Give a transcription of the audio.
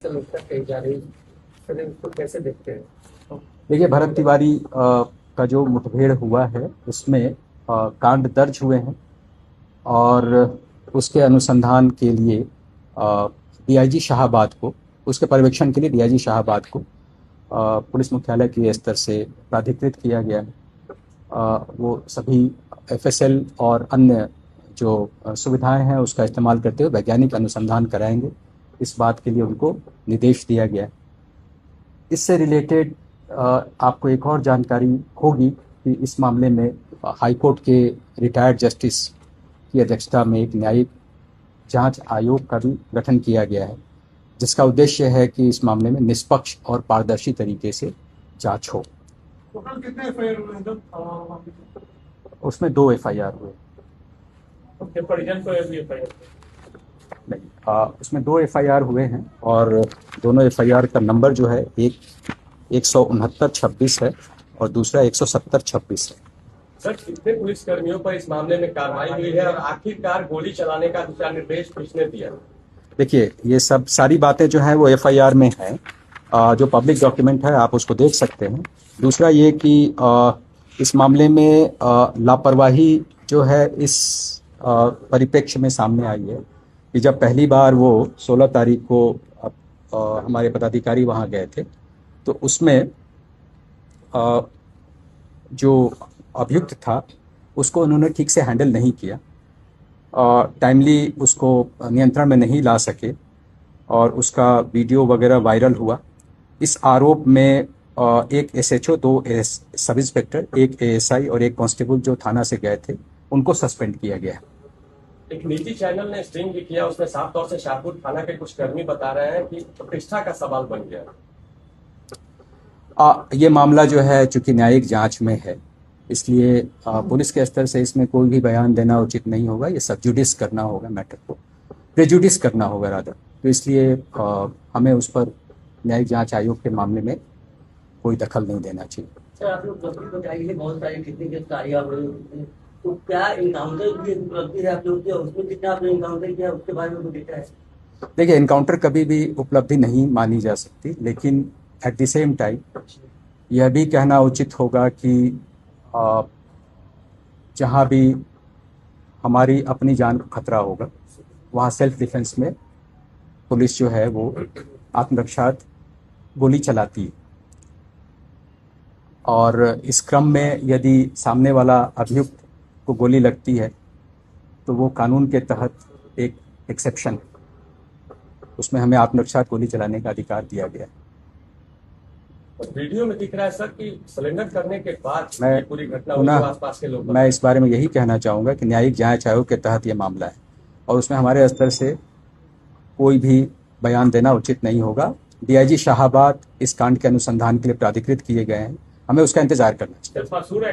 समीक्षा कही जा रही है, सर इसको कैसे देखते हैं? देखिए, भरत तिवारी का जो मुठभेड़ हुआ है उसमें कांड दर्ज हुए हैं और उसके अनुसंधान के लिए डीआईजी शाहाबाद को, उसके पर्यवेक्षण के लिए डीआईजी शाहाबाद को पुलिस मुख्यालय के स्तर से प्राधिकृत किया गया है। वो सभी एफएसएल और अन्य जो सुविधाएं हैं उसका इस्तेमाल करते हुए वैज्ञानिक अनुसंधान कराएंगे, इस बात के लिए उनको निर्देश दिया गया है। इससे रिलेटेड आपको एक और जानकारी होगी कि इस मामले में हाई कोर्ट के रिटायर्ड जस्टिस की अध्यक्षता में एक न्यायिक जांच आयोग का भी गठन किया गया है, जिसका उद्देश्य है कि इस मामले में निष्पक्ष और पारदर्शी तरीके से जांच हो। टोटल कितने एफआईआर हुए हैं सर? उसमें 2 एफआईआर हुए। उसके परिजन को भी एफआईआर नहीं, उसमें 2 एफआईआर हुए हैं और दोनों एफआईआर का नंबर जो है एक 169-26 है और दूसरा 170-26 है। सर, कितने पुलिसकर्मियों पर इस मामले में कार्रवाई हुई है और आखिरकार गोली चलाने का दिशा निर्देश किसने दिया? देखिए, ये सब सारी बातें जो हैं वो एफआईआर में हैं, जो पब्लिक डॉक्यूमेंट है आप उसको देख सकते हैं। दूसरा ये कि इस मामले में लापरवाही जो है इस परिप्रेक्ष्य में सामने आई है कि जब पहली बार वो 16 तारीख को हमारे पदाधिकारी वहाँ गए थे तो उसमें जो अभियुक्त था उसको उन्होंने ठीक से हैंडल नहीं किया, टाइमली उसको नियंत्रण में नहीं ला सके और उसका वीडियो वगैरह वायरल हुआ। इस आरोप में एक एसएचओ, 2 सब इंस्पेक्टर, एक एएसआई और एक कांस्टेबल जो थाना से गए थे उनको सस्पेंड किया गया है। एक निजी चैनल ने स्ट्रिंग भी किया, उसमें साफ तौर से शाहपुर थाना के कुछ कर्मी बता रहे हैं कि प्रतिष्ठा का सवाल बन गया। ये मामला जो है चूंकि न्यायिक जांच में है इसलिए पुलिस के स्तर से इसमें कोई भी बयान देना उचित नहीं होगा। ये सबजुडिस करना होगा, मैटर को प्रेजुडिस करना होगा रादर। तो इसलिए हमें उस पर न्यायिक जांच आयोग के मामले में कोई दखल नहीं देना चाहिए। सर, आप लोग उपलब्धि बताइए, बहुत सारी कितनी गिरफ्तारियां हुई, तो क्या इनकाउंटर की उपलब्धि है आप लोग की, उसमें कितना आपने इनकाउंटर किया उसके बारे में कुछ डेटा है? देखिए, इनकाउंटर कभी भी उपलब्धि नहीं मानी जा सकती, लेकिन एट द सेम टाइम यह भी कहना उचित होगा कि जहाँ भी हमारी अपनी जान को खतरा होगा वहाँ सेल्फ डिफेंस में पुलिस जो है वो आत्मरक्षार्थ गोली चलाती है और इस क्रम में यदि सामने वाला अभियुक्त को गोली लगती है तो वो कानून के तहत एक एक्सेप्शन, उसमें हमें आत्मरक्षार्थ गोली चलाने का अधिकार दिया गया है। वीडियो में दिख रहा है सर कि सिलेंडर करने के बाद मैं पूरी घटना हुई, आसपास के लोग मैं इस बारे में यही कहना चाहूँगा कि न्यायिक जांच आयोग के तहत ये मामला है और उसमें हमारे स्तर से कोई भी बयान देना उचित नहीं होगा। डीआईजी शाहाबाद इस कांड के अनुसंधान के लिए प्राधिकृत किए गए हैं, हमें उसका इंतजार करना चाहिए।